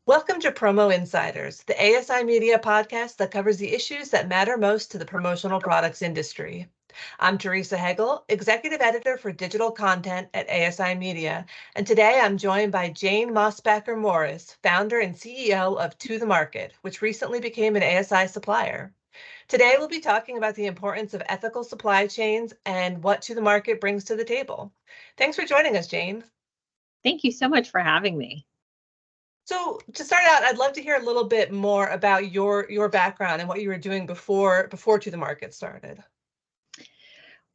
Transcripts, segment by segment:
Welcome to Promo Insiders, the ASI Media podcast that covers the issues that matter most to the promotional products industry. I'm Teresa Hegel, Executive Editor for Digital Content at ASI Media, and today I'm joined by Jane Mosbacher Morris, founder and CEO of To The Market, which recently became an ASI supplier. Today we'll be talking about the importance of ethical supply chains and what To The Market brings to the table. Thanks for joining us, Jane. Thank you so much for having me. So to start out, I'd love to hear a little bit more about your background and what you were doing before To The Market started.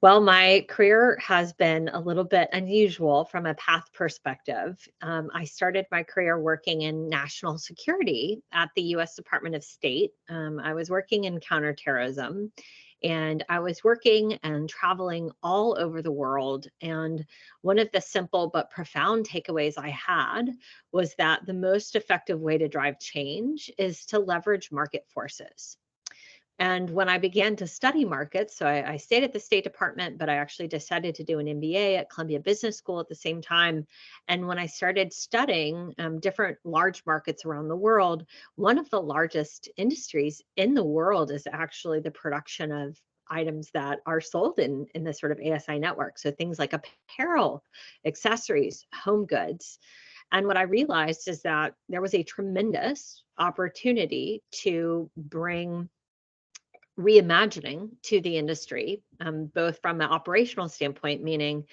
Well, my career has been a little bit unusual from a path perspective. I started my career working in national security at the U.S. Department of State. I was working in counterterrorism, and I was working and traveling all over the world. And one of the simple but profound takeaways I had was that the most effective way to drive change is to leverage market forces. And when I began to study markets, so I stayed at the State Department, but I actually decided to do an MBA at Columbia Business School at the same time. And when I started studying different large markets around the world, one of the largest industries in the world is actually the production of items that are sold in this sort of ASI network. So things like apparel, accessories, home goods. And what I realized is that there was a tremendous opportunity to bring reimagining to the industry, both from an operational standpoint, meaning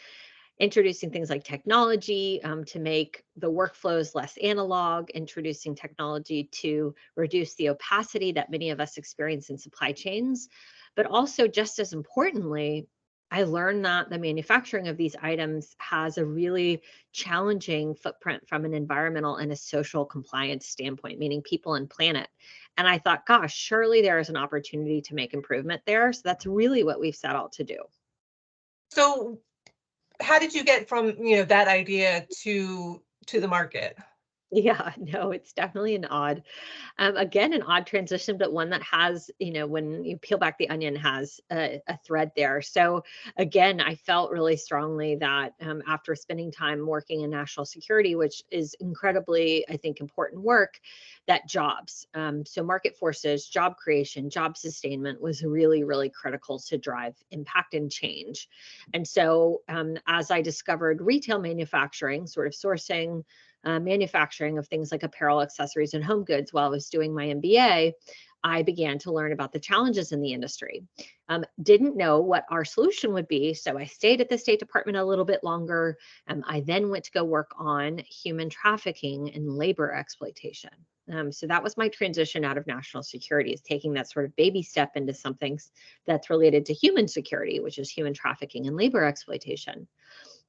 introducing things like technology to make the workflows less analog, introducing technology to reduce the opacity that many of us experience in supply chains. But also, just as importantly, I learned that the manufacturing of these items has a really challenging footprint from an environmental and a social compliance standpoint, meaning people and planet. And I thought, gosh, surely there is an opportunity to make improvement there. So that's really what we've set out to do. So how did you get from that idea to The Market? Yeah, no, it's definitely again, an odd transition, but one that has, when you peel back the onion, has a thread there. So again, I felt really strongly that after spending time working in national security, which is incredibly, I think, important work, that jobs, so market forces, job creation, job sustainment was really, really critical to drive impact and change. And so as I discovered retail manufacturing, sort of sourcing, manufacturing of things like apparel, accessories, and home goods while I was doing my MBA, I began to learn about the challenges in the industry. Didn't know what our solution would be, so I stayed at the State Department a little bit longer. I then went to go work on human trafficking and labor exploitation. So that was my transition out of national security, is taking that sort of baby step into something that's related to human security, which is human trafficking and labor exploitation.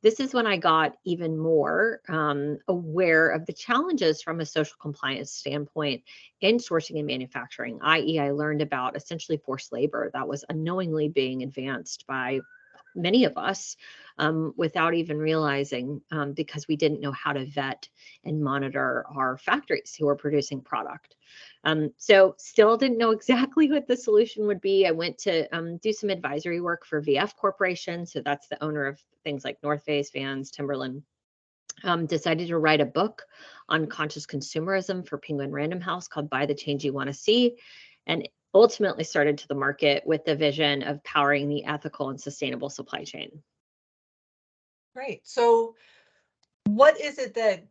This is when I got even more aware of the challenges from a social compliance standpoint in sourcing and manufacturing, i.e., I learned about essentially forced labor that was unknowingly being advanced by many of us without even realizing, because we didn't know how to vet and monitor our factories who were producing product. So still didn't know exactly what the solution would be. I went to do some advisory work for VF Corporation. So that's the owner of things like North Face, Vans, Timberland. Decided to write a book on conscious consumerism for Penguin Random House called Buy the Change You Want to See. And ultimately started To The Market with the vision of powering the ethical and sustainable supply chain. Great. So what is it that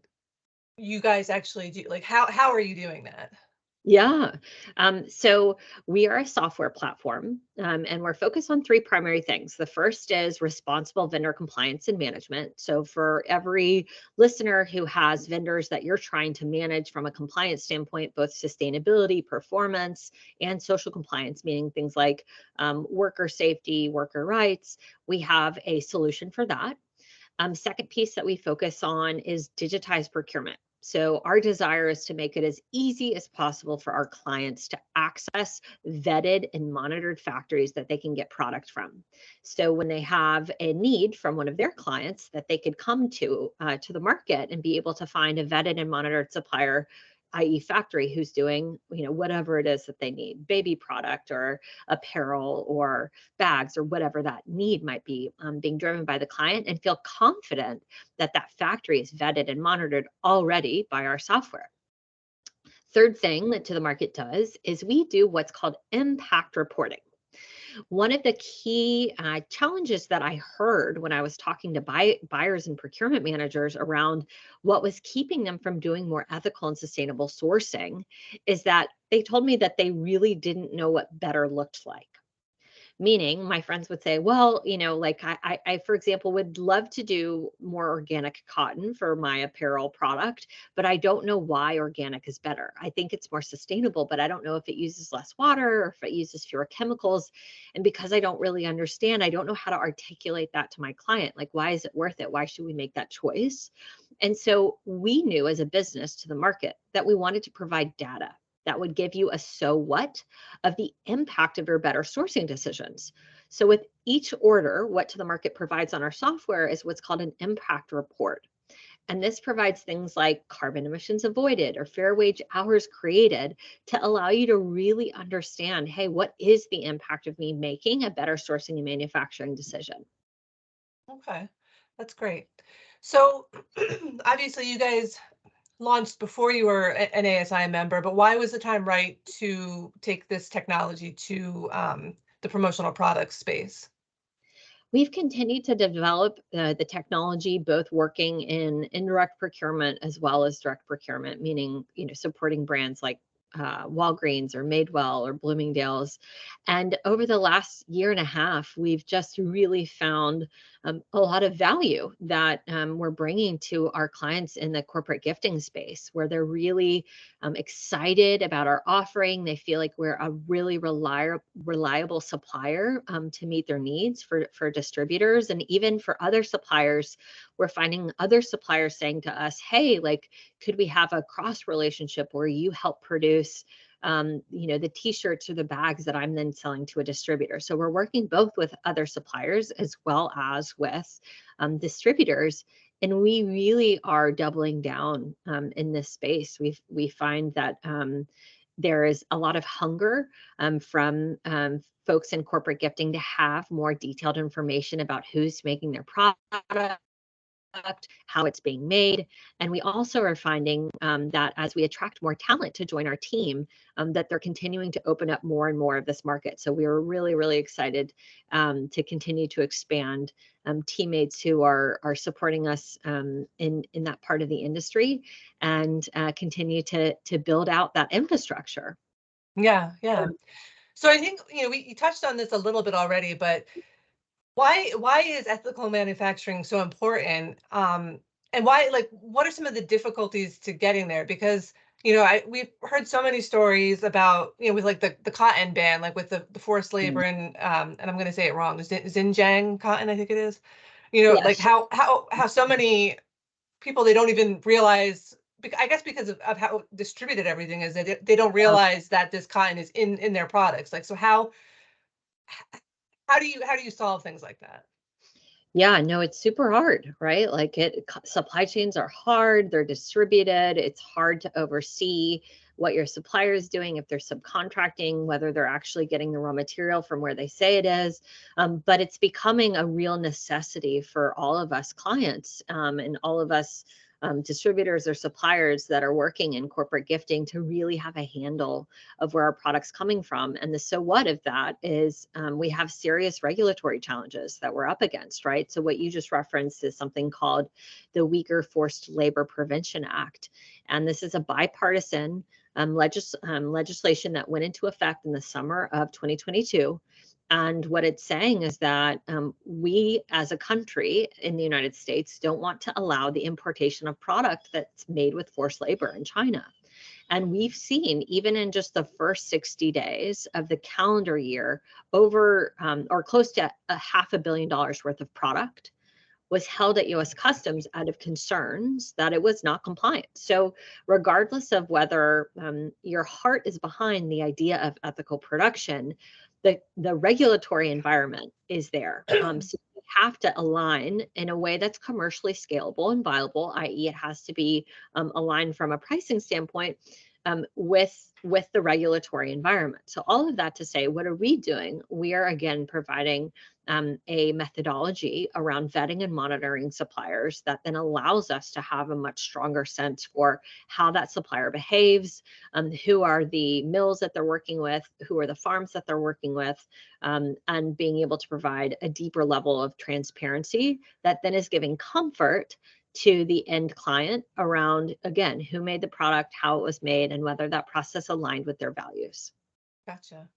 you guys actually do? Like, how are you doing that? Yeah. So we are a software platform, and we're focused on three primary things. The first is responsible vendor compliance and management. So for every listener who has vendors that you're trying to manage from a compliance standpoint, both sustainability, performance, and social compliance, meaning things like worker safety, worker rights, we have a solution for that. Second piece that we focus on is digitized procurement. So our desire is to make it as easy as possible for our clients to access vetted and monitored factories that they can get product from. So when they have a need from one of their clients, that they could come to the market and be able to find a vetted and monitored supplier, i.e. factory, who's doing whatever it is that they need, baby product or apparel or bags or whatever that need might be, being driven by the client, and feel confident that that factory is vetted and monitored already by our software. Third thing that To The Market does is we do what's called impact reporting. One of the key challenges that I heard when I was talking to buyers and procurement managers around what was keeping them from doing more ethical and sustainable sourcing is that they told me that they really didn't know what better looked like. Meaning, my friends would say, well, like I, for example, would love to do more organic cotton for my apparel product, but I don't know why organic is better. I think it's more sustainable, but I don't know if it uses less water or if it uses fewer chemicals. And because I don't really understand, I don't know how to articulate that to my client. Like, why is it worth it? Why should we make that choice? And so we knew as a business To The Market that we wanted to provide data that would give you a so what of the impact of your better sourcing decisions. So with each order, what To The Market provides on our software is what's called an impact report. And this provides things like carbon emissions avoided or fair wage hours created to allow you to really understand, hey, what is the impact of me making a better sourcing and manufacturing decision? Okay, that's great. So obviously you guys launched before you were an ASI member, but why was the time right to take this technology to the promotional products space? We've continued to develop the technology, both working in indirect procurement as well as direct procurement, meaning supporting brands like Walgreens or Madewell or Bloomingdale's. And over the last year and a half, we've just really found a lot of value that we're bringing to our clients in the corporate gifting space, where they're really excited about our offering. They feel like we're a really reliable supplier to meet their needs for distributors. And even for other suppliers, we're finding other suppliers saying to us, hey, like, could we have a cross relationship where you help produce the t-shirts or the bags that I'm then selling to a distributor? So we're working both with other suppliers as well as with distributors, and we really are doubling down in this space. We find that there is a lot of hunger from folks in corporate gifting to have more detailed information about who's making their product, how it's being made. And we also are finding that as we attract more talent to join our team, that they're continuing to open up more and more of this market. So we are really, really excited to continue to expand teammates who are supporting us in that part of the industry, and continue to build out that infrastructure. Yeah, yeah. So I think, you touched on this a little bit already, but why is ethical manufacturing so important? And why, like, what are some of the difficulties to getting there? Because, we've heard so many stories about, with like the cotton ban, like with the forced labor and I'm going to say it wrong, Xinjiang cotton, I think it is. Like Yes. how so many people, they don't even realize, I guess because of how distributed everything is, that they don't realize that this cotton is in their products. Like, so how do you solve things like that? Yeah, no, it's super hard, right? Like supply chains are hard, they're distributed, it's hard to oversee what your supplier is doing, if they're subcontracting, whether they're actually getting the raw material from where they say it is. But it's becoming a real necessity for all of us clients and all of us distributors or suppliers that are working in corporate gifting to really have a handle of where our product's coming from. And the so what of that is we have serious regulatory challenges that we're up against, right? So what you just referenced is something called the Uyghur Forced Labor Prevention Act. And this is a bipartisan legislation that went into effect in the summer of 2022. And what it's saying is that we as a country in the United States don't want to allow the importation of product that's made with forced labor in China. And we've seen, even in just the first 60 days of the calendar year, over or close to $500 million worth of product was held at US Customs out of concerns that it was not compliant. So, regardless of whether your heart is behind the idea of ethical production, the regulatory environment is there. So, you have to align in a way that's commercially scalable and viable, i.e., it has to be aligned from a pricing standpoint with the regulatory environment. So all of that to say, what are we doing? We are again providing a methodology around vetting and monitoring suppliers that then allows us to have a much stronger sense for how that supplier behaves, who are the mills that they're working with, who are the farms that they're working with, and being able to provide a deeper level of transparency that then is giving comfort to the end client around, again, who made the product, how it was made, and whether that process aligned with their values. Gotcha.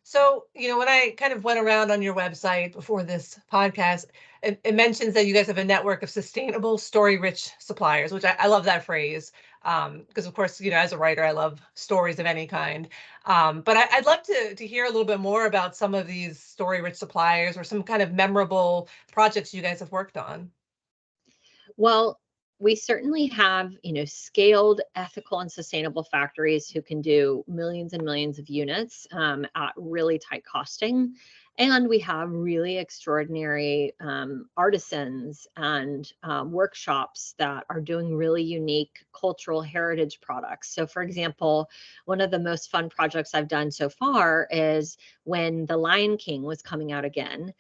So, when I kind of went around on your website before this podcast, it mentions that you guys have a network of sustainable, story-rich suppliers, which I love that phrase. Because of course, as a writer, I love stories of any kind. But I'd love to hear a little bit more about some of these story-rich suppliers or some kind of memorable projects you guys have worked on. Well, we certainly have, scaled ethical and sustainable factories who can do millions and millions of units at really tight costing. And we have really extraordinary artisans and workshops that are doing really unique cultural heritage products. So, for example, one of the most fun projects I've done so far is when The Lion King was coming out again.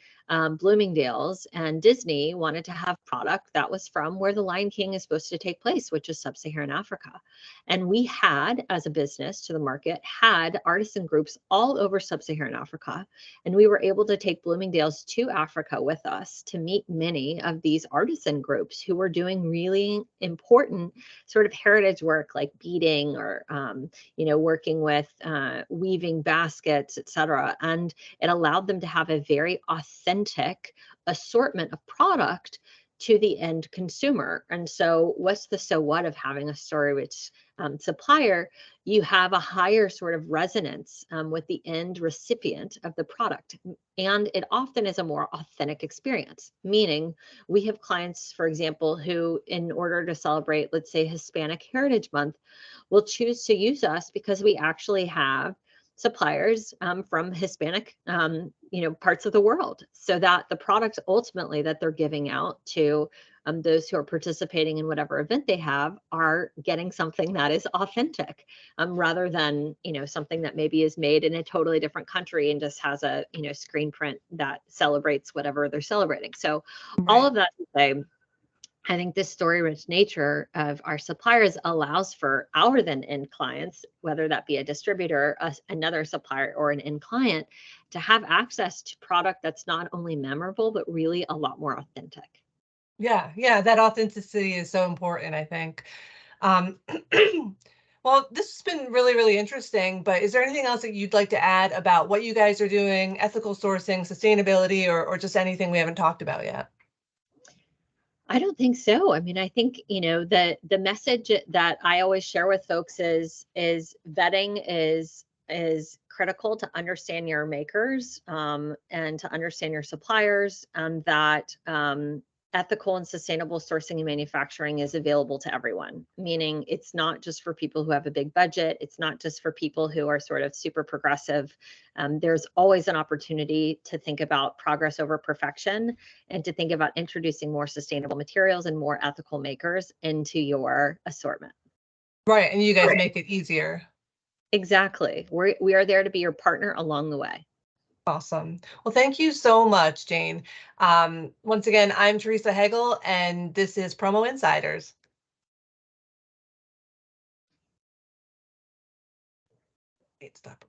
Bloomingdale's and Disney wanted to have product that was from where the Lion King is supposed to take place, which is sub-Saharan Africa. And we had, as a business to the market, had artisan groups all over sub-Saharan Africa. And we were able to take Bloomingdale's to Africa with us to meet many of these artisan groups who were doing really important sort of heritage work like beading or, working with weaving baskets, et cetera. And it allowed them to have a very authentic assortment of product to the end consumer. And so what's the so what of having a story rich supplier? You have a higher sort of resonance with the end recipient of the product. And it often is a more authentic experience, meaning we have clients, for example, who in order to celebrate, let's say, Hispanic Heritage Month, will choose to use us because we actually have suppliers from Hispanic, parts of the world, so that the products ultimately that they're giving out to those who are participating in whatever event they have are getting something that is authentic, rather than something that maybe is made in a totally different country and just has a screen print that celebrates whatever they're celebrating. So all Right. of that to say, I think this story-rich nature of our suppliers allows for our then end clients, whether that be a distributor, another supplier, or an end client, to have access to product that's not only memorable, but really a lot more authentic. Yeah, that authenticity is so important, I think. Um, well, this has been really, really interesting, but is there anything else that you'd like to add about what you guys are doing, ethical sourcing, sustainability, or just anything we haven't talked about yet? I don't think so. I mean, I think, the message that I always share with folks is vetting is critical to understand your makers, and to understand your suppliers, and that ethical and sustainable sourcing and manufacturing is available to everyone, meaning it's not just for people who have a big budget. It's not just for people who are sort of super progressive. There's always an opportunity to think about progress over perfection and to think about introducing more sustainable materials and more ethical makers into your assortment. Right, and you guys make it easier. Exactly. We are there to be your partner along the way. Awesome. Well, thank you so much, Jane. Once again, I'm Teresa Hegel, and this is Promo Insiders. Wait, stop.